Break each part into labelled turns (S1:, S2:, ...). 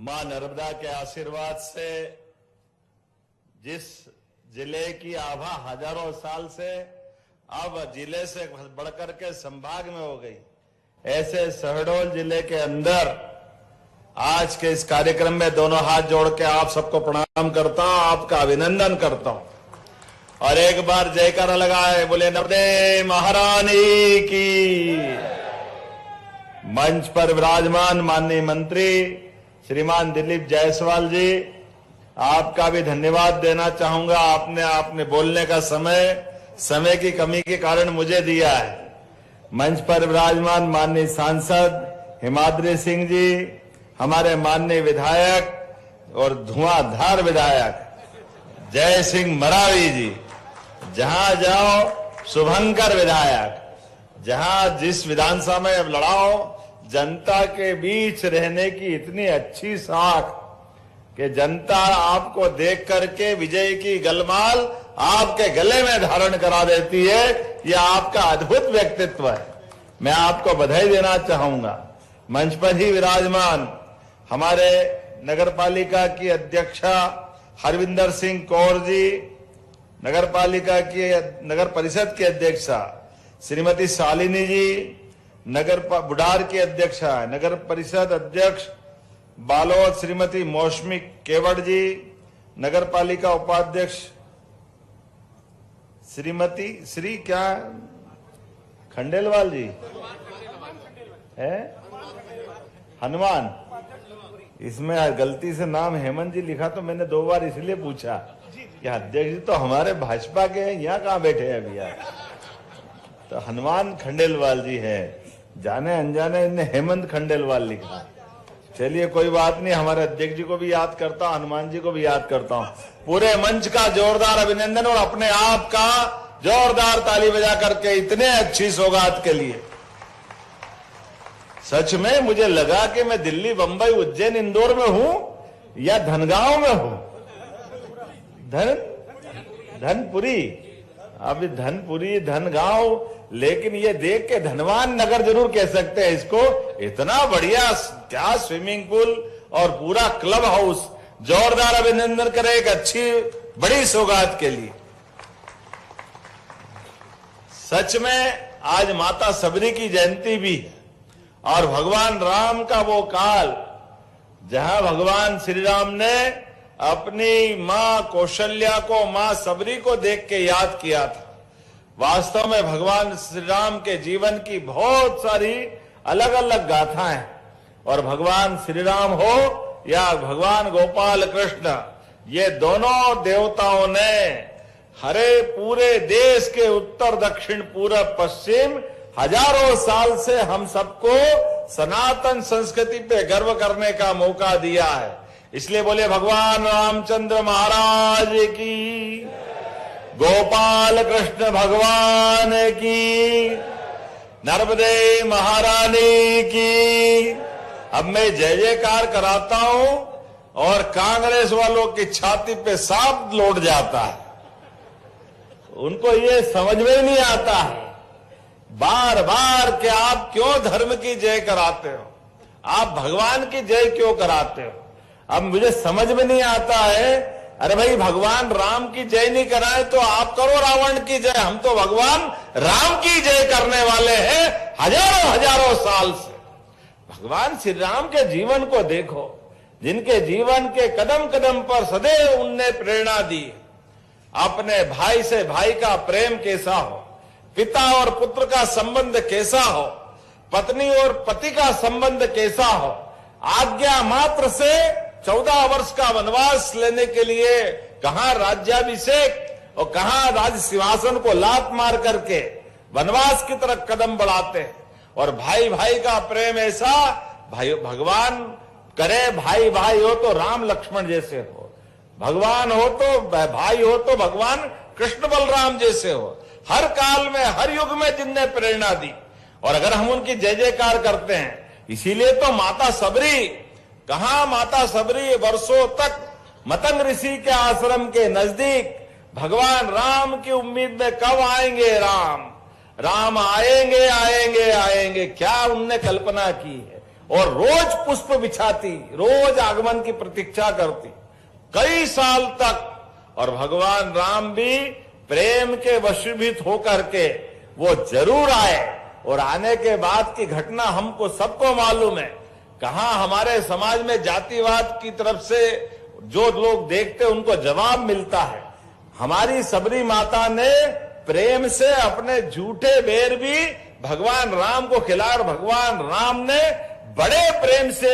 S1: मां नर्मदा के आशीर्वाद से जिस जिले की आभा हजारों साल से अब जिले से बढ़कर के संभाग में हो गई, ऐसे शहडोल जिले के अंदर आज के इस कार्यक्रम में दोनों हाथ जोड़ के आप सबको प्रणाम करता हूं, आपका अभिनंदन करता हूं और एक बार जयकारा लगाए, बोले नर्मदे महारानी की। मंच पर विराजमान माननीय मंत्री श्रीमान दिलीप जायसवाल जी, आपका भी धन्यवाद देना चाहूंगा। आपने बोलने का समय की कमी के कारण मुझे दिया है। मंच पर विराजमान माननीय सांसद हिमाद्री सिंह जी, हमारे माननीय विधायक और धुआंधार विधायक जय सिंह मरावी जी, जहां जाओ शुभंकर विधायक, जहां जिस विधानसभा में अब लड़ाओ, जनता के बीच रहने की इतनी अच्छी साख कि जनता आपको देख करके विजय की गलमाल आपके गले में धारण करा देती है। यह आपका अद्भुत व्यक्तित्व है, मैं आपको बधाई देना चाहूंगा। मंच पर ही विराजमान हमारे नगरपालिका की अध्यक्षा हरविंदर सिंह कौर जी, नगर परिषद की अध्यक्षा श्रीमती शालिनी जी, बुढ़ार की अध्यक्षा नगर परिषद अध्यक्ष बालोद श्रीमती मौसमी केवड़ जी, नगर पालिका उपाध्यक्ष श्री क्या खंडेलवाल जी है, हनुमान, इसमें गलती से नाम हेमंत जी लिखा तो मैंने 2 बार इसलिए पूछा कि अध्यक्ष जी तो हमारे भाजपा के हैं, यहाँ कहाँ बैठे हैं अभी यार। तो हनुमान खंडेलवाल जी है, जाने अनजाने इन्हें हेमंत खंडेलवाल लिखा। चलिए कोई बात नहीं, हमारे अध्यक्ष जी को भी याद करता हूं, हनुमान जी को भी याद करता हूं। पूरे मंच का जोरदार अभिनंदन और अपने आप का जोरदार ताली बजा करके इतने अच्छी सौगात के लिए। सच में मुझे लगा कि मैं दिल्ली, बंबई, उज्जैन, इंदौर में हूं या धनगांव में हूं। धनपुरी, अभी धनपुरी, धनगांव, लेकिन ये देख के धनवान नगर जरूर कह सकते हैं इसको। इतना बढ़िया, क्या स्विमिंग पूल और पूरा क्लब हाउस। जोरदार अभिनंदन करें एक अच्छी बड़ी सौगात के लिए। सच में आज माता सबरी की जयंती भी है और भगवान राम का वो काल जहां भगवान श्री राम ने अपनी मां कौशल्या को, मां सबरी को देख के याद किया था। वास्तव में भगवान श्री राम के जीवन की बहुत सारी अलग अलग गाथाएं हैं और भगवान श्री राम हो या भगवान गोपाल कृष्ण, ये दोनों देवताओं ने हरे पूरे देश के उत्तर, दक्षिण, पूरब, पश्चिम हजारों साल से हम सबको सनातन संस्कृति पे गर्व करने का मौका दिया है। इसलिए बोले भगवान रामचंद्र महाराज की, गोपाल कृष्ण भगवान की, नर्मदे महारानी की। अब मैं जय जयकार कराता हूं और कांग्रेस वालों की छाती पे सांप लौट जाता है। उनको ये समझ में नहीं आता है बार बार कि आप क्यों धर्म की जय कराते हो, आप भगवान की जय क्यों कराते हो। अब मुझे समझ में नहीं आता है, अरे भाई भगवान राम की जय नहीं कराए तो आप करो रावण की जय। हम तो भगवान राम की जय करने वाले हैं हजारों हजारों साल से। भगवान श्री राम के जीवन को देखो, जिनके जीवन के कदम कदम पर सदैव उनने प्रेरणा दी। अपने भाई से भाई का प्रेम कैसा हो, पिता और पुत्र का संबंध कैसा हो, पत्नी और पति का संबंध कैसा हो, आज्ञा मात्र से 14 वर्ष का वनवास लेने के लिए कहां राज्याभिषेक और कहां राज सिंहासन को लात मार करके वनवास की तरफ कदम बढ़ाते हैं। और भाई भाई का प्रेम ऐसा, भाई भगवान करे भाई भाई हो तो राम लक्ष्मण जैसे हो, भगवान हो तो भाई हो तो भगवान कृष्ण बलराम जैसे हो। हर काल में, हर युग में जिनने प्रेरणा दी और अगर हम उनकी जय जयकार करते हैं, इसीलिए तो माता सबरी, कहा माता सबरी वर्षों तक मतंग ऋषि के आश्रम के नजदीक भगवान राम की उम्मीद में कब आएंगे राम, राम आएंगे आएंगे आएंगे, क्या उनने कल्पना की है। और रोज पुष्प बिछाती, रोज आगमन की प्रतीक्षा करती कई साल तक। और भगवान राम भी प्रेम के वशीभूत होकर के वो जरूर आए, और आने के बाद की घटना हमको सबको मालूम है। कहां हमारे समाज में जातिवाद की तरफ से जो लोग देखते उनको जवाब मिलता है। हमारी सबरी माता ने प्रेम से अपने झूठे बेर भी भगवान राम को खिलाया, और भगवान राम ने बड़े प्रेम से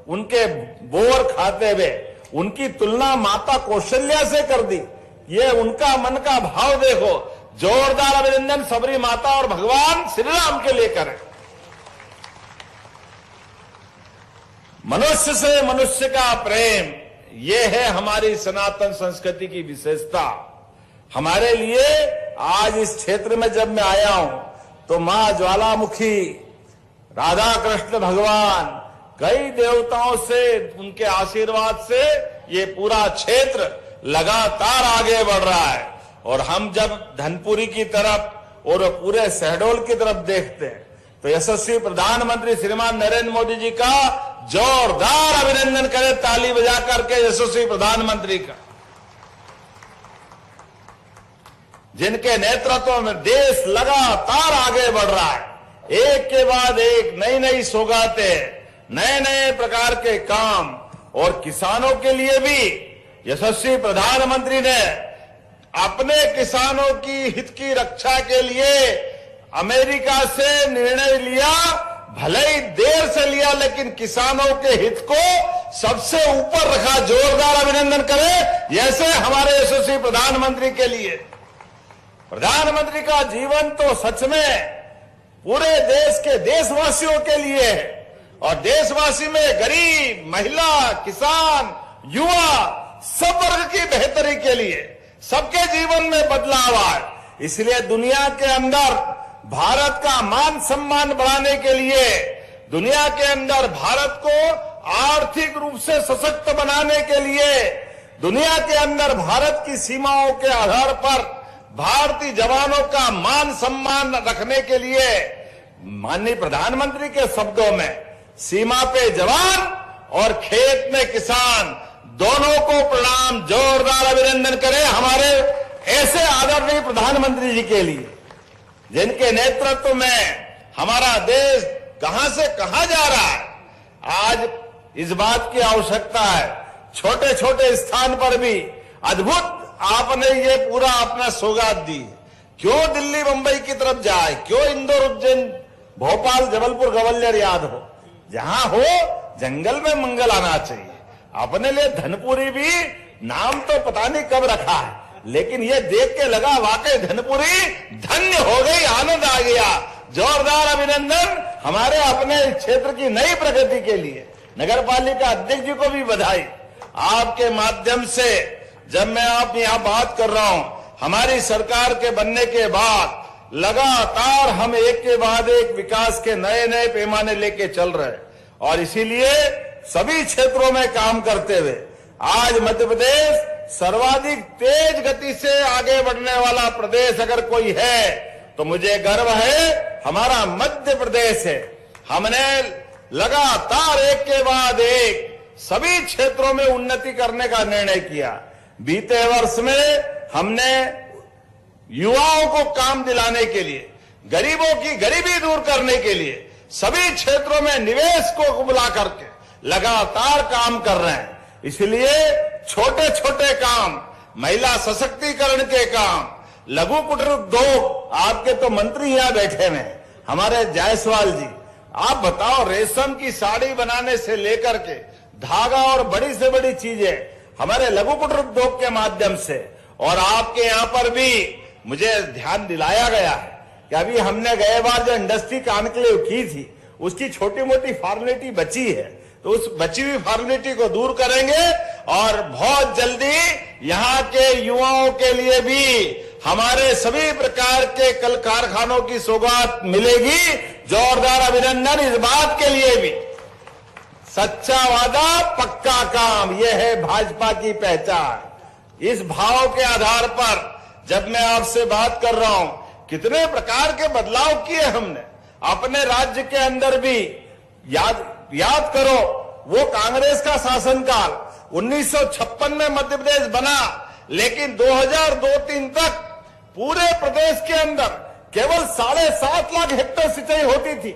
S1: उनके बोर खाते हुए उनकी तुलना माता कौशल्या से कर दी। ये उनका मन का भाव देखो। जोरदार अभिनंदन सबरी माता और भगवान श्री राम के लिए करें। मनुष्य से मनुष्य का प्रेम, ये है हमारी सनातन संस्कृति की विशेषता। हमारे लिए आज इस क्षेत्र में जब मैं आया हूं तो मां ज्वालामुखी, राधा कृष्ण भगवान, कई देवताओं से उनके आशीर्वाद से ये पूरा क्षेत्र लगातार आगे बढ़ रहा है। और हम जब धनपुरी की तरफ और पूरे शहडोल की तरफ देखते हैं तो यशस्वी प्रधानमंत्री श्रीमान नरेंद्र मोदी जी का जोरदार अभिनंदन करें ताली बजा करके यशस्वी प्रधानमंत्री का, जिनके नेतृत्व में देश लगातार आगे बढ़ रहा है। एक के बाद एक नई नई सौगातें, नए नए प्रकार के काम। और किसानों के लिए भी यशस्वी प्रधानमंत्री ने अपने किसानों की हित की रक्षा के लिए अमेरिका से निर्णय लिया। भले ही देर से लिया, लेकिन किसानों के हित को सबसे ऊपर रखा। जोरदार अभिनंदन करें ऐसे हमारे यशस्वी प्रधानमंत्री के लिए। प्रधानमंत्री का जीवन तो सच में पूरे देश के देशवासियों के लिए है, और देशवासी में गरीब, महिला, किसान, युवा, सब वर्ग की बेहतरी के लिए, सबके जीवन में बदलाव आए। इसलिए दुनिया के अंदर भारत का मान सम्मान बढ़ाने के लिए, दुनिया के अंदर भारत को आर्थिक रूप से सशक्त बनाने के लिए, दुनिया के अंदर भारत की सीमाओं के आधार पर भारतीय जवानों का मान सम्मान रखने के लिए माननीय प्रधानमंत्री के शब्दों में सीमा पे जवान और खेत में किसान दोनों को प्रणाम। जोरदार अभिनंदन करें हमारे ऐसे आदरणीय प्रधानमंत्री जी के लिए, जिनके नेतृत्व में हमारा देश कहां से कहां जा रहा है। आज इस बात की आवश्यकता है, छोटे छोटे स्थान पर भी अद्भुत आपने ये पूरा अपना सौगात दी। क्यों दिल्ली मुंबई की तरफ जाए, क्यों इंदौर उज्जैन भोपाल जबलपुर ग्वालियर याद हो, जहां हो जंगल में मंगल आना चाहिए। अपने लिए धनपुरी भी नाम तो पता नहीं कब रखा है, लेकिन ये देख के लगा वाकई धनपुरी धन्य हो गई, आनंद आ गया। जोरदार अभिनंदन हमारे अपने क्षेत्र की नई प्रगति के लिए। नगर पालिका अध्यक्ष जी को भी बधाई। आपके माध्यम से जब मैं आप यहां बात कर रहा हूं, हमारी सरकार के बनने के बाद लगातार हम एक के बाद एक विकास के नए नए पैमाने लेके चल रहे हैं, और इसीलिए सभी क्षेत्रों में काम करते हुए आज मध्य प्रदेश सर्वाधिक तेज गति से आगे बढ़ने वाला प्रदेश अगर कोई है तो मुझे गर्व है, हमारा मध्य प्रदेश है। हमने लगातार एक के बाद एक सभी क्षेत्रों में उन्नति करने का निर्णय किया। बीते वर्ष में हमने युवाओं को काम दिलाने के लिए, गरीबों की गरीबी दूर करने के लिए सभी क्षेत्रों में निवेश को बुला करके लगातार काम कर रहे हैं। इसलिए छोटे छोटे काम, महिला सशक्तिकरण के काम, लघु कुटीर उद्योग, आपके तो मंत्री यहां बैठे हुए हैं हमारे जायसवाल जी, आप बताओ रेशम की साड़ी बनाने से लेकर के धागा और बड़ी से बड़ी चीजें हमारे लघु कुटीर उद्योग के माध्यम से। और आपके यहां पर भी मुझे ध्यान दिलाया गया है कि अभी हमने गए बार जो इंडस्ट्री कॉन्क्लेव की थी उसकी छोटी मोटी फॉर्मेलिटी बची है, तो उस बची हुई फॉर्मेलिटी को दूर करेंगे और बहुत जल्दी यहाँ के युवाओं के लिए भी हमारे सभी प्रकार के कल कारखानों की सौगात मिलेगी। जोरदार अभिनंदन इस बात के लिए भी। सच्चा वादा पक्का काम, यह है भाजपा की पहचान। इस भाव के आधार पर जब मैं आपसे बात कर रहा हूं, कितने प्रकार के बदलाव किए हमने अपने राज्य के अंदर भी। याद याद करो, वो कांग्रेस का शासनकाल 1956 में मध्य प्रदेश बना, लेकिन 2002-03 तक पूरे प्रदेश के अंदर केवल 7.5 लाख हेक्टेयर सिंचाई होती थी,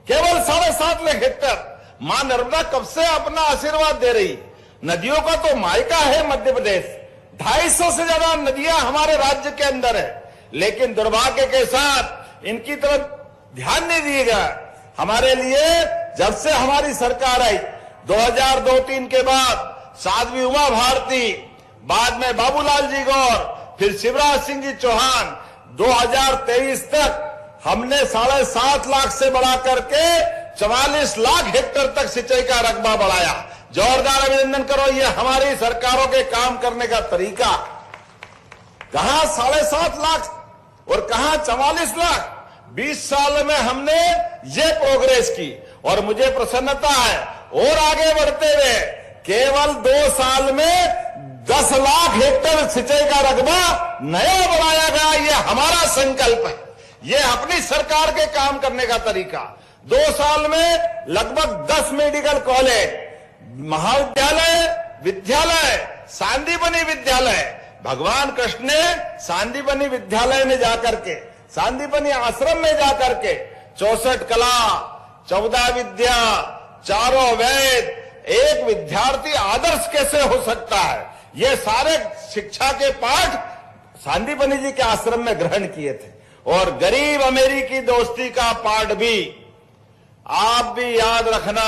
S1: केवल 7.5 लाख हेक्टेयर। मां नर्मदा कब से अपना आशीर्वाद दे रही। नदियों का तो मायका है मध्य प्रदेश, 250 से ज्यादा नदियां हमारे राज्य के अंदर है, लेकिन दुर्भाग्य के साथ इनकी तरफ ध्यान नहीं दिएगा। हमारे लिए जब से हमारी सरकार आई 2002-03 के बाद साध्वी उमा भारती, बाद में बाबूलाल जी गौर, फिर शिवराज सिंह जी चौहान, 2023 तक हमने 7.5 लाख से बढ़ा करके 44 लाख हेक्टेयर तक सिंचाई का रकबा बढ़ाया। जोरदार अभिनंदन करो, ये हमारी सरकारों के काम करने का तरीका। कहां 7.5 लाख और कहां 44 लाख। 20 साल में हमने ये प्रोग्रेस की और मुझे प्रसन्नता है और आगे बढ़ते हुए केवल 2 साल में 10 लाख हेक्टेयर सिंचाई का रकबा नया बढ़ाया गया। ये हमारा संकल्प है, ये अपनी सरकार के काम करने का तरीका। 2 साल में लगभग 10 मेडिकल कॉलेज, महाविद्यालय, विद्यालय, सांदीपनि विद्यालय। भगवान कृष्ण ने सांदीपनि विद्यालय में जाकर के, सांदीपनि आश्रम में जाकर के 64 कला, 14 विद्या, 4 वेद, एक विद्यार्थी आदर्श कैसे हो सकता है, ये सारे शिक्षा के पाठ सांदीपनि जी के आश्रम में ग्रहण किए थे। और गरीब अमेरिकी दोस्ती का पाठ भी आप भी याद रखना।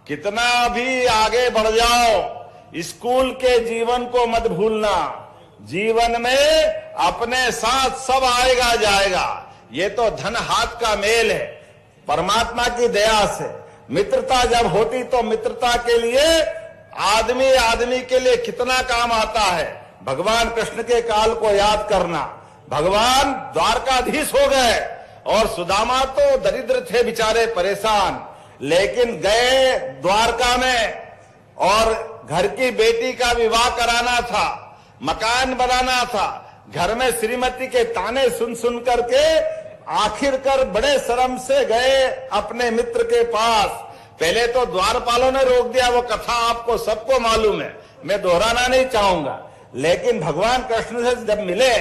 S1: कितना भी आगे बढ़ जाओ, स्कूल के जीवन को मत भूलना। जीवन में अपने साथ सब आएगा जाएगा, ये तो धन हाथ का मेल है। परमात्मा की दया से मित्रता जब होती तो मित्रता के लिए आदमी आदमी के लिए कितना काम आता है। भगवान कृष्ण के काल को याद करना। भगवान द्वारकाधीश हो गए और सुदामा तो दरिद्र थे, बेचारे परेशान, लेकिन गए द्वारका में और घर की बेटी का विवाह कराना था, मकान बनाना था। घर में श्रीमती के ताने सुन सुन करके आखिरकार बड़े शर्म से गए अपने मित्र के पास। पहले तो द्वारपालों ने रोक दिया, वो कथा आपको सबको मालूम है, मैं दोहराना नहीं चाहूंगा। लेकिन भगवान कृष्ण से जब मिले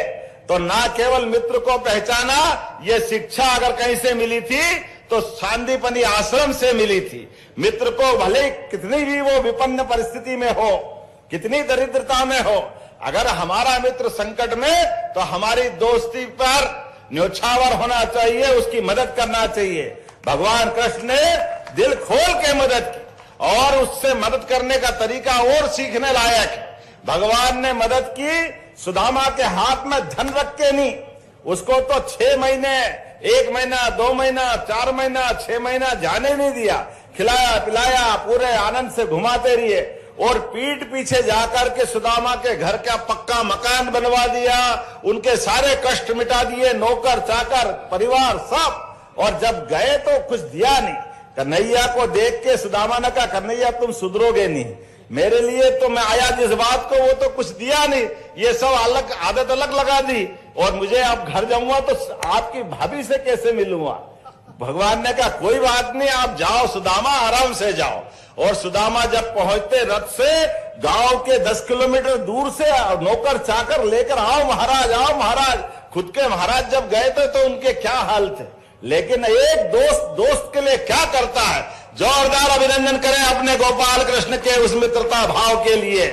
S1: तो ना केवल मित्र को पहचाना, ये शिक्षा अगर कहीं से मिली थी तो सांदीपनि आश्रम से मिली थी। मित्र को भले कितनी भी वो विपन्न परिस्थिति में हो, कितनी दरिद्रता में हो, अगर हमारा मित्र संकट में तो हमारी दोस्ती पर न्योछावर होना चाहिए, उसकी मदद करना चाहिए। भगवान कृष्ण ने दिल खोल के मदद की और उससे मदद करने का तरीका और सीखने लायक है। भगवान ने मदद की, सुदामा के हाथ में धन रख के नहीं, उसको तो 6 महीने, 1 महीना, 2 महीना, 4 महीना, 6 महीना जाने नहीं दिया। खिलाया पिलाया, पूरे आनंद से घुमाते रहिए और पीठ पीछे जाकर के सुदामा के घर का पक्का मकान बनवा दिया, उनके सारे कष्ट मिटा दिए, नौकर चाकर परिवार सब। और जब गए तो कुछ दिया नहीं। कन्हैया को देख के सुदामा ने कहा, कन्हैया तुम सुधरोगे नहीं, मेरे लिए तो मैं आया जिस बात को वो तो कुछ दिया नहीं, ये सब अलग आदत अलग लगा दी, और मुझे अब घर जाऊंगा तो आपकी भाभी से कैसे मिलूंगा। भगवान ने कहा कोई बात नहीं, आप जाओ सुदामा, आराम से जाओ। और सुदामा जब पहुंचते रथ से, गांव के 10 किलोमीटर दूर से नौकर चाकर लेकर आओ महाराज, आओ महाराज। खुद के महाराज जब गए थे तो उनके क्या हाल थे, लेकिन एक दोस्त के लिए क्या करता है। जोरदार अभिनंदन करें अपने गोपाल कृष्ण के उस मित्रता भाव के लिए।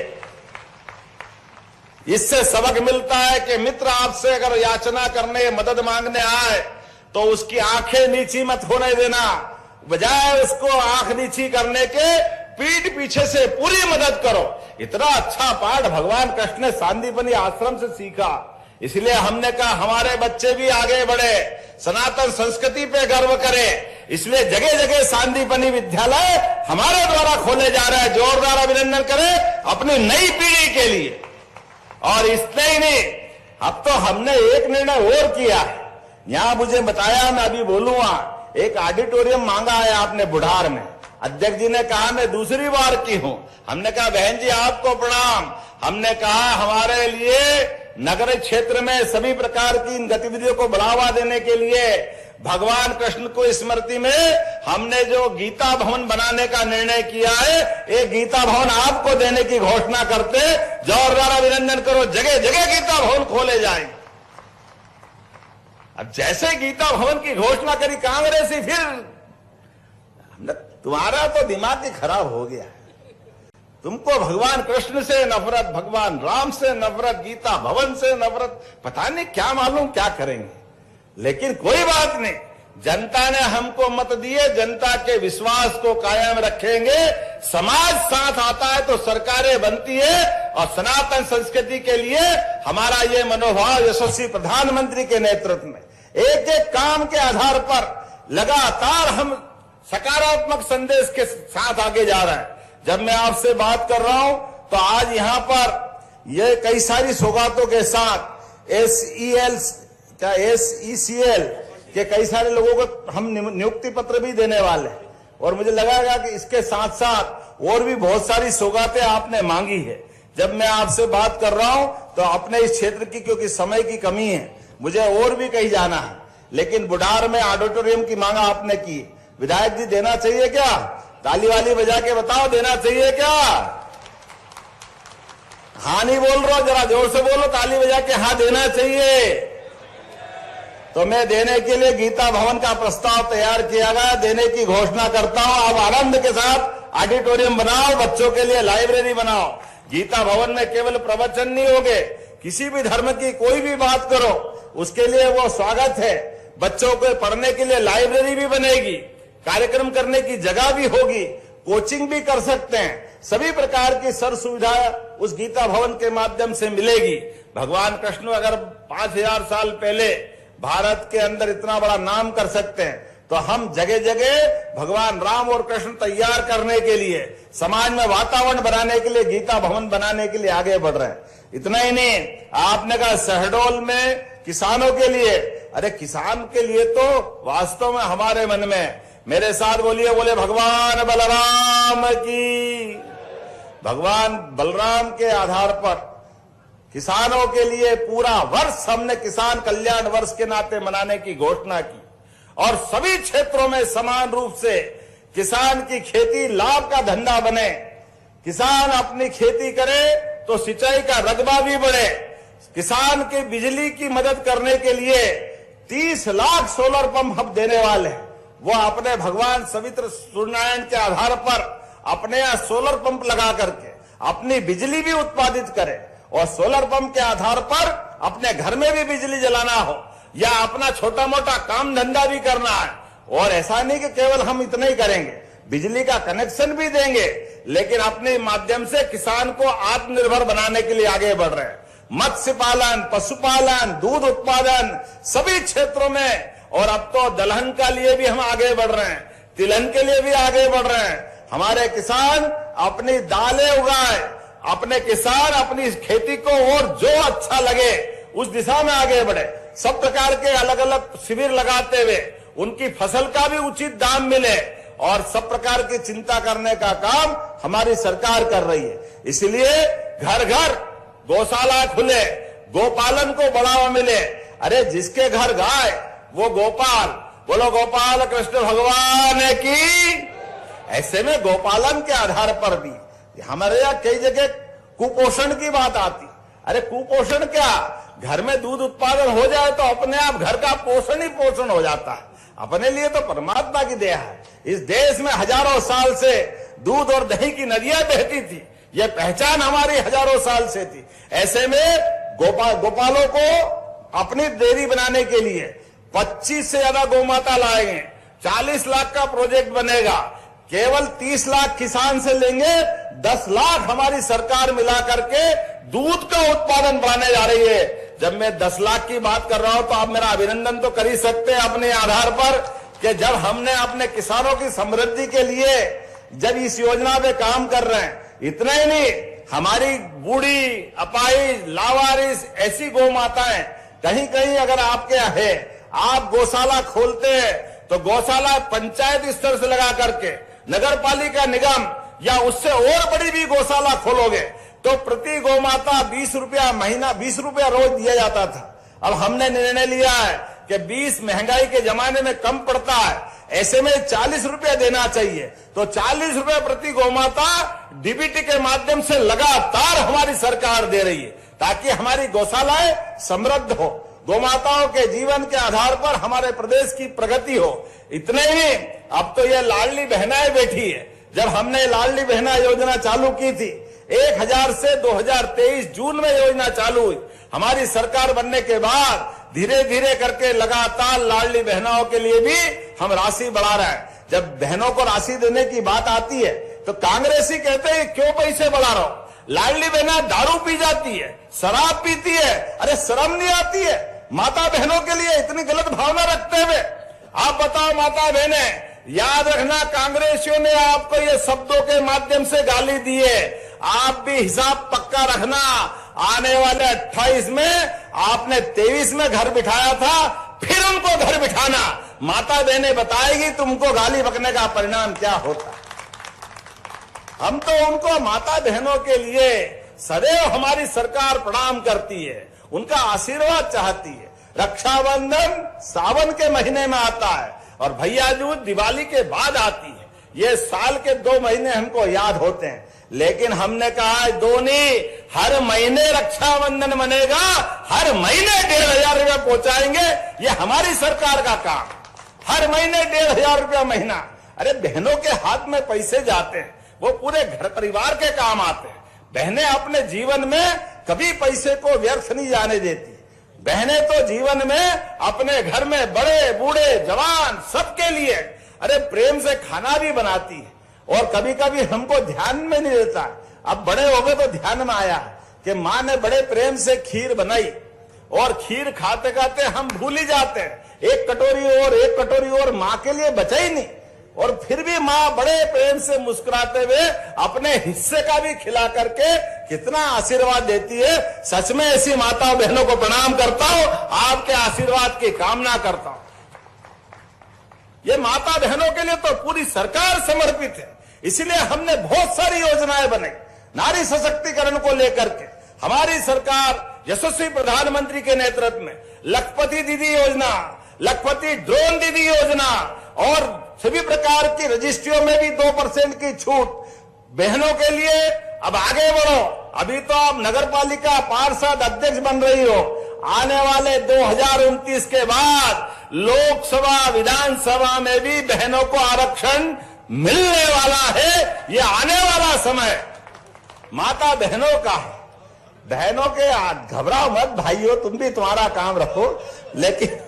S1: इससे सबक मिलता है कि मित्र आपसे अगर याचना करने, मदद मांगने आए तो उसकी आंखें नीची मत होने देना, बजाय उसको आंख नीची करने के पीठ पीछे से पूरी मदद करो। इतना अच्छा पाठ भगवान कृष्ण ने सांदीपनि आश्रम से सीखा। इसलिए हमने कहा हमारे बच्चे भी आगे बढ़े, सनातन संस्कृति पे गर्व करें। इसलिए जगह जगह सांदीपनि विद्यालय हमारे द्वारा खोले जा रहे हैं। जोरदार अभिनंदन करें अपनी नई पीढ़ी के लिए। और इसलिए ही नहीं, अब तो हमने एक निर्णय और किया है, यहां मुझे बताया, मैं अभी बोलूंगा। एक ऑडिटोरियम मांगा है आपने बुढ़ार में, अध्यक्ष जी ने कहा मैं दूसरी बार की हूं। हमने कहा बहन जी आपको प्रणाम। हमने कहा हमारे लिए नगर क्षेत्र में सभी प्रकार की इन गतिविधियों को बढ़ावा देने के लिए भगवान कृष्ण को स्मृति में हमने जो गीता भवन बनाने का निर्णय किया है, एक गीता भवन आपको देने की घोषणा करते जोरदार अभिनंदन करो। जगह जगह गीता भवन खोले जाएंगे। अब जैसे गीता भवन की घोषणा करी कांग्रेस ही, फिर तुम्हारा तो दिमाग ही खराब हो गया है। तुमको भगवान कृष्ण से नफरत, भगवान राम से नफरत, गीता भवन से नफरत, पता नहीं क्या मालूम क्या करेंगे। लेकिन कोई बात नहीं, जनता ने हमको मत दिए, जनता के विश्वास को कायम रखेंगे। समाज साथ आता है तो सरकारें बनती है, और सनातन संस्कृति के लिए हमारा ये मनोभाव यशस्वी प्रधानमंत्री के नेतृत्व में एक एक काम के आधार पर लगातार हम सकारात्मक संदेश के साथ आगे जा रहे हैं। जब मैं आपसे बात कर रहा हूं तो आज यहां पर ये कई सारी सौगातों के साथ SECL के कई सारे लोगों को हम नियुक्ति पत्र भी देने वाले हैं, और मुझे लगेगा कि इसके साथ साथ और भी बहुत सारी सौगातें आपने मांगी है। जब मैं आपसे बात कर रहा हूं तो अपने इस क्षेत्र की, क्योंकि समय की कमी है, मुझे और भी कहीं जाना है, लेकिन बुढ़ार में ऑडिटोरियम की मांग आपने की। विधायक जी देना चाहिए क्या? ताली वाली बजा के बताओ, देना चाहिए क्या? हाँ नहीं बोल रहा, जरा जोर से बोलो, ताली बजा के हाँ देना चाहिए। तो मैं देने के लिए गीता भवन का प्रस्ताव तैयार किया गया, देने की घोषणा करता हूं। आप आनंद के साथ ऑडिटोरियम बनाओ, बच्चों के लिए लाइब्रेरी बनाओ। गीता भवन में केवल प्रवचन नहीं होंगे, किसी भी धर्म की कोई भी बात करो उसके लिए वो स्वागत है। बच्चों को पढ़ने के लिए लाइब्रेरी भी बनेगी, कार्यक्रम करने की जगह भी होगी, कोचिंग भी कर सकते हैं। सभी प्रकार की सर्व सुविधा उस गीता भवन के माध्यम से मिलेगी। भगवान कृष्ण अगर 5000 साल पहले भारत के अंदर इतना बड़ा नाम कर सकते हैं, तो हम जगह जगह भगवान राम और कृष्ण तैयार करने के लिए, समाज में वातावरण बनाने के लिए, गीता भवन बनाने के लिए आगे बढ़ रहे हैं। इतना ही नहीं, आपने कहा शहडोल में किसानों के लिए, अरे किसान के लिए तो वास्तव में हमारे मन में, मेरे साथ बोलिए, बोले भगवान बलराम की। भगवान बलराम के आधार पर किसानों के लिए पूरा वर्ष हमने किसान कल्याण वर्ष के नाते मनाने की घोषणा की, और सभी क्षेत्रों में समान रूप से किसान की खेती लाभ का धंधा बने। किसान अपनी खेती करे तो सिंचाई का रकबा भी बढ़े। किसान की बिजली की मदद करने के लिए 30 लाख सोलर पंप हम देने वाले हैं। वो अपने भगवान सवित्र सूर्यनारायण के आधार पर अपने यहाँ सोलर पंप लगा करके अपनी बिजली भी उत्पादित करे, और सोलर पंप के आधार पर अपने घर में भी बिजली जलाना हो, या अपना छोटा मोटा काम धंधा भी करना है। और ऐसा नहीं कि केवल हम इतना ही करेंगे, बिजली का कनेक्शन भी देंगे, लेकिन अपने माध्यम से किसान को आत्मनिर्भर बनाने के लिए आगे बढ़ रहे हैं। मत्स्य पालन, पशुपालन, दूध उत्पादन, सभी क्षेत्रों में, और अब तो दलहन का लिए भी हम आगे बढ़ रहे हैं, तिलहन के लिए भी आगे बढ़ रहे हैं। हमारे किसान अपनी दालें उगाए, अपने किसान अपनी खेती को और जो अच्छा लगे उस दिशा में आगे बढ़े। सब प्रकार के अलग अलग शिविर लगाते हुए उनकी फसल का भी उचित दाम मिले, और सब प्रकार की चिंता करने का काम हमारी सरकार कर रही है। इसलिए घर घर गौशाला खुले, गोपालन को बढ़ावा मिले। अरे जिसके घर गाय वो गोपाल, बोलो गोपाल कृष्ण भगवान की। ऐसे में गोपालन के आधार पर भी हमारे यहाँ कई जगह कुपोषण की बात आती। अरे कुपोषण क्या, घर में दूध उत्पादन हो जाए तो अपने आप घर का पोषण ही पोषण हो जाता है। अपने लिए तो परमात्मा की दया है। इस देश में हजारों साल से दूध और दही की नदियां बहती थी, यह पहचान हमारी हजारों साल से थी। ऐसे में गोपालों को अपनी डेयरी बनाने के लिए 25 से ज्यादा गौमाता लाएंगे। 40 लाख का प्रोजेक्ट बनेगा। केवल 30 लाख किसान से लेंगे, 10 लाख हमारी सरकार मिला करके दूध का उत्पादन बढ़ाने जा रही है। जब मैं 10 लाख की बात कर रहा हूं तो आप मेरा अभिनंदन तो कर ही सकते हैं अपने आधार पर, कि जब हमने अपने किसानों की समृद्धि के लिए जब इस योजना पे काम कर रहे हैं, इतना ही नहीं, हमारी बूढ़ी, अपाहिज, लावारिस ऐसी गौ माताएं कहीं कहीं अगर आपके है, आप गौशाला खोलते हैं तो गौशाला पंचायत स्तर से लगा करके नगर पालिका निगम या उससे और बड़ी भी गौशाला खोलोगे तो प्रति गौमाता 20 रुपया महीना, 20 रुपया रोज दिया जाता था। अब हमने निर्णय लिया है कि 20 महंगाई के जमाने में कम पड़ता है, ऐसे में 40 रुपया देना चाहिए। तो 40 रुपया प्रति गौमाता डीबीटी के माध्यम से लगातार हमारी सरकार दे रही है, ताकि हमारी गौशालाएं समृद्ध हो, गौमाताओं के जीवन के आधार पर हमारे प्रदेश की प्रगति हो। इतने ही, अब तो ये लाडली बहनाएं बैठी है। जब हमने लाडली बहना योजना चालू की थी, 1000 से 2023 जून में योजना चालू हुई। हमारी सरकार बनने के बाद धीरे धीरे करके लगातार लाडली बहनाओं के लिए भी हम राशि बढ़ा रहे हैं। जब बहनों को राशि देने की बात आती है तो कांग्रेसी कहते हैं क्यों पैसे बढ़ा रहा हो। लाडली बहना दारू पी जाती है, शराब पीती है, अरे शर्म नहीं आती है माता बहनों के लिए इतनी गलत भावना रखते हुए? आप बताओ माता बहने, याद रखना कांग्रेसियों ने आपको ये शब्दों के माध्यम से गाली दी है, आप भी हिसाब पक्का रखना। आने वाले 28 में आपने 23 में घर बिठाया था, फिर उनको घर बिठाना। माता बहने बताएगी तुमको गाली बकने का परिणाम क्या होता। हम तो उनको माता बहनों के लिए सदैव हमारी सरकार प्रणाम करती है, उनका आशीर्वाद चाहती है। रक्षाबंधन सावन के महीने में आता है और भैया दूज दिवाली के बाद आती है। ये साल के 2 महीने हमको याद होते हैं, लेकिन हमने कहा दो नहीं, हर महीने रक्षाबंधन मनेगा, हर महीने 1500 रुपया पहुंचाएंगे। ये हमारी सरकार का काम, हर महीने 1500 रुपया महीना। अरे बहनों के हाथ में पैसे जाते हैं, वो पूरे घर परिवार के काम आते हैं। बहनें अपने जीवन में कभी पैसे को व्यर्थ नहीं जाने देती। बहनें तो जीवन में अपने घर में बड़े बूढ़े जवान सबके लिए अरे प्रेम से खाना भी बनाती है, और कभी कभी हमको ध्यान में नहीं देता। अब बड़े हो गए तो ध्यान में आया कि माँ ने बड़े प्रेम से खीर बनाई, और खीर खाते खाते हम भूल ही जाते हैं। एक कटोरी और माँ के लिए बचा ही नहीं, और फिर भी माँ बड़े प्रेम से मुस्कुराते हुए अपने हिस्से का भी खिला करके कितना आशीर्वाद देती है। सच में ऐसी माता बहनों को प्रणाम करता हूं, आपके आशीर्वाद की कामना करता हूं। ये माता बहनों के लिए तो पूरी सरकार समर्पित है, इसलिए हमने बहुत सारी योजनाएं बनाई नारी सशक्तिकरण को लेकर के। हमारी सरकार यशस्वी प्रधानमंत्री के नेतृत्व में लखपति दीदी योजना, लखपति ड्रोन दीदी योजना, और सभी प्रकार की रजिस्ट्रियों में भी 2% की छूट। बहनों के लिए अब आगे बढ़ो, अभी तो आप नगर पालिका पार्षद अध्यक्ष बन रही हो, आने वाले 2029 के बाद लोकसभा विधानसभा में भी बहनों को आरक्षण मिलने वाला है। ये आने वाला समय माता बहनों का है। बहनों के घबराओ मत भाइयों, तुम भी तुम्हारा काम रखो, लेकिन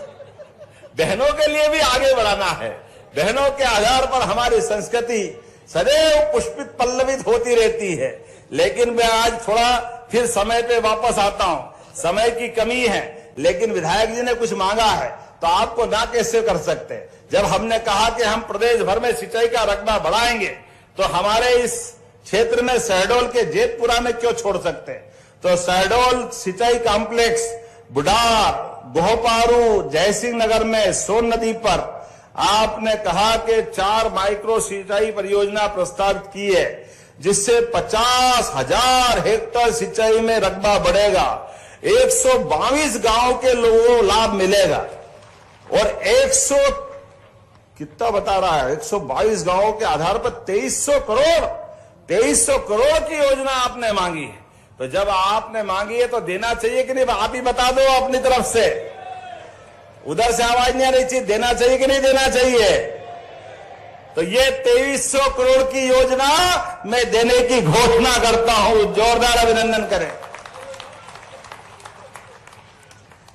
S1: बहनों के लिए भी आगे बढ़ाना है। बहनों के आधार पर हमारी संस्कृति सदैव पुष्पित पल्लवित होती रहती है। लेकिन मैं आज थोड़ा फिर समय पे वापस आता हूं, समय की कमी है, लेकिन विधायक जी ने कुछ मांगा है तो आपको ना कैसे कर सकते। जब हमने कहा कि हम प्रदेश भर में सिंचाई का रकबा बढ़ाएंगे, तो हमारे इस क्षेत्र में शहडोल के जेतपुरा में क्यों छोड़ सकते। तो शहडोल सिंचाई कॉम्प्लेक्स, बुढ़ार, गोहपारू, जयसिंह नगर में सोन नदी पर आपने कहा कि 4 माइक्रो सिंचाई परियोजना प्रस्तावित की है, जिससे 50,000 हेक्टेयर सिंचाई में रकबा बढ़ेगा। 122 गांव के लोगों को लाभ मिलेगा, और 100 कितना बता रहा है, 122 गांवों के आधार पर 2300 करोड़ की योजना आपने मांगी है। तो जब आपने मांगी है तो देना चाहिए कि नहीं, आप ही बता दो अपनी तरफ से। उधर से आवाज नहीं आ रही, चाहिए देना चाहिए कि नहीं देना चाहिए। तो ये 2300 करोड़ की योजना मैं देने की घोषणा करता हूं, जोरदार अभिनंदन करें।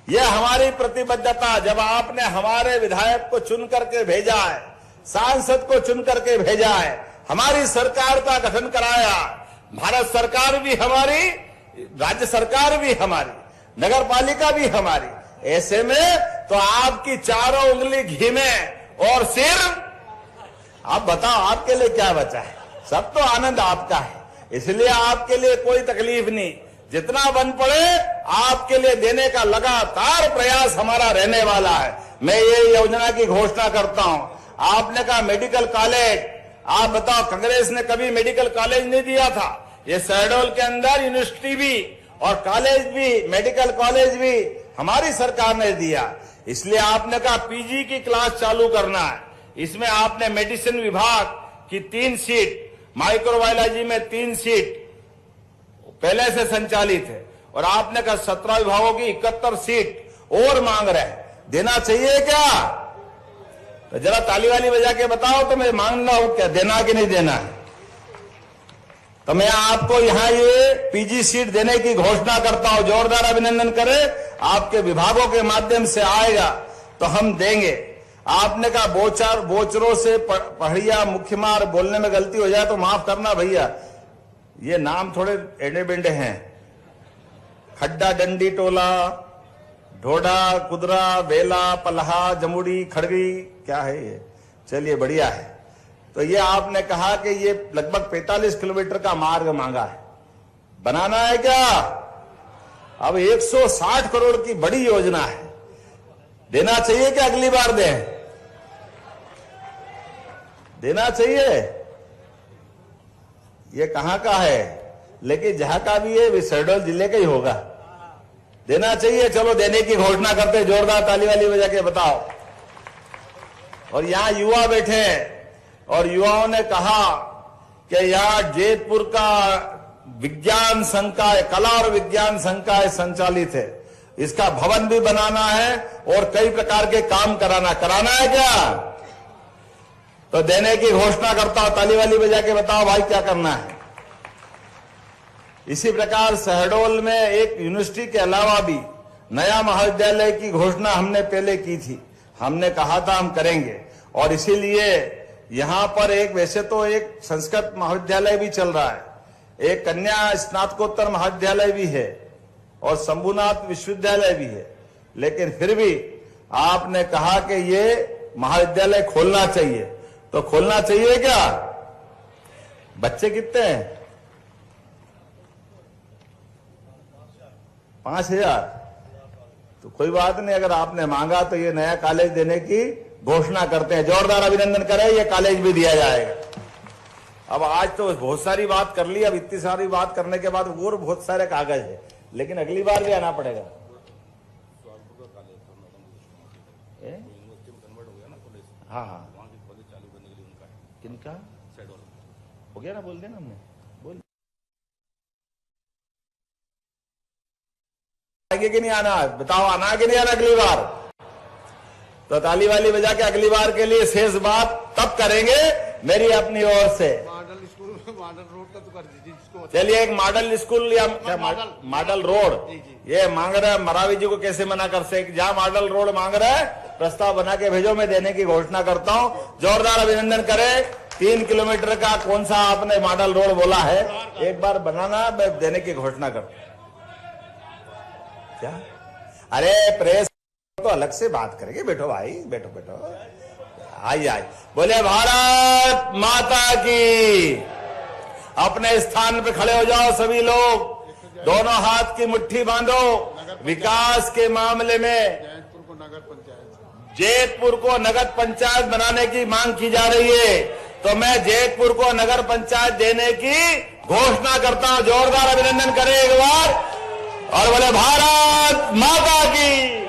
S1: यह हमारी प्रतिबद्धता, जब आपने हमारे विधायक को चुन करके भेजा है, सांसद को चुन करके भेजा है, हमारी सरकार का गठन कराया, भारत सरकार भी हमारी, राज्य सरकार भी हमारी, नगर पालिका भी हमारी, ऐसे में तो आपकी चारों उंगली घी में और सिर, आप बताओ आपके लिए क्या बचा है। सब तो आनंद आपका है, इसलिए आपके लिए कोई तकलीफ नहीं। जितना बन पड़े आपके लिए देने का लगातार प्रयास हमारा रहने वाला है। मैं ये योजना की घोषणा करता हूं। आपने कहा मेडिकल कॉलेज, आप बताओ कांग्रेस ने कभी मेडिकल कॉलेज नहीं दिया था, ये शहडोल के अंदर यूनिवर्सिटी भी और कॉलेज भी, मेडिकल कॉलेज भी हमारी सरकार ने दिया। इसलिए आपने कहा पीजी की क्लास चालू करना है। इसमें आपने मेडिसिन विभाग की 3 सीट, माइक्रोबायोलॉजी में 3 सीट पहले से संचालित है, और आपने कहा 17 विभागों की 71 सीट और मांग रहे हैं। देना चाहिए क्या? तो जरा ताली वाली बजा के बताओ तो मैं मांग रहा हूं क्या, देना कि नहीं देना है? तो मैं आपको यहां ये पीजी सीट देने की घोषणा करता हूं। जोरदार अभिनंदन करें। आपके विभागों के माध्यम से आएगा तो हम देंगे। आपने कहा बोचरों से पहाड़िया मुख्यमार बोलने में गलती हो जाए तो माफ करना भैया, ये नाम थोड़े एडे बेंडे हैं। खड्डा डंडी टोला, ढोडा, कुदरा, बेला, पलहा, जमुड़ी, खड़गी, क्या है ये? चलिए बढ़िया है। तो ये आपने कहा कि ये लगभग 45 किलोमीटर का मार्ग मांगा है, बनाना है क्या? अब 160 करोड़ की बड़ी योजना है, देना चाहिए कि अगली बार दें? देना चाहिए। ये कहां का है, लेकिन जहां का भी है शहडोल जिले का ही होगा। देना चाहिए। चलो देने की घोषणा करते, जोरदार ताली वाली बजा के बताओ। और यहां युवा बैठे हैं और युवाओं ने कहा कि यहां जैतपुर का विज्ञान संकाय, कला और विज्ञान संकाय संचालित है, इसका भवन भी बनाना है और कई प्रकार के काम कराना है क्या? तो देने की घोषणा करता हूं। ताली वाली बजा के बताओ भाई क्या करना है। इसी प्रकार शहडोल में एक यूनिवर्सिटी के अलावा भी नया महाविद्यालय की घोषणा हमने पहले की थी। हमने कहा था हम करेंगे, और इसीलिए यहां पर एक, वैसे तो एक संस्कृत महाविद्यालय भी चल रहा है, एक कन्या स्नातकोत्तर महाविद्यालय भी है और शंभुनाथ विश्वविद्यालय भी है, लेकिन फिर भी आपने कहा कि ये महाविद्यालय खोलना चाहिए। तो खोलना चाहिए क्या? बच्चे कितने हैं? 5000। तो कोई बात नहीं, अगर आपने मांगा तो ये नया कॉलेज देने की घोषणा करते हैं। जोरदार अभिनंदन करें, ये कॉलेज भी दिया जाएगा। अब आज तो बहुत सारी बात कर ली, अब इतनी सारी बात करने के बाद और बहुत सारे कागज है, लेकिन अगली बार भी आना पड़ेगा। हाँ, किनका हो गया ना, बोल देना हमने, बोल आगे कि नहीं आना, बताओ आना कि नहीं आना अगली बार? तो ताली वाली बजा के अगली बार के लिए शेष बात तब करेंगे मेरी अपनी ओर से।
S2: मॉडल स्कूल, मॉडल रोड का तो कर दीजिए।
S1: चलिए एक मॉडल स्कूल या मॉडल रोड ये मांग रहा है, मरावी जी को कैसे मना कर सकते? जहां मॉडल रोड मांग रहा है प्रस्ताव बना के भेजो, मैं देने की घोषणा करता हूं। जोरदार अभिनंदन करें। 3 किलोमीटर का कौन सा आपने मॉडल रोड बोला है, एक बार बनाना, मैं देने की घोषणा करता हूं। क्या? अरे प्रेस तो अलग से बात करेंगे, बैठो भाई, बैठो बैठो, आइए। बोले भारत माता की। अपने स्थान पे खड़े हो जाओ सभी लोग, दोनों हाथ की मुट्ठी बांधो। विकास के मामले में जैतपुर को नगर पंचायत बनाने की मांग की जा रही है, तो मैं जैतपुर को नगर पंचायत देने की घोषणा करता हूं। जोरदार अभिनंदन करें एक बार, और बोले भारत माता की।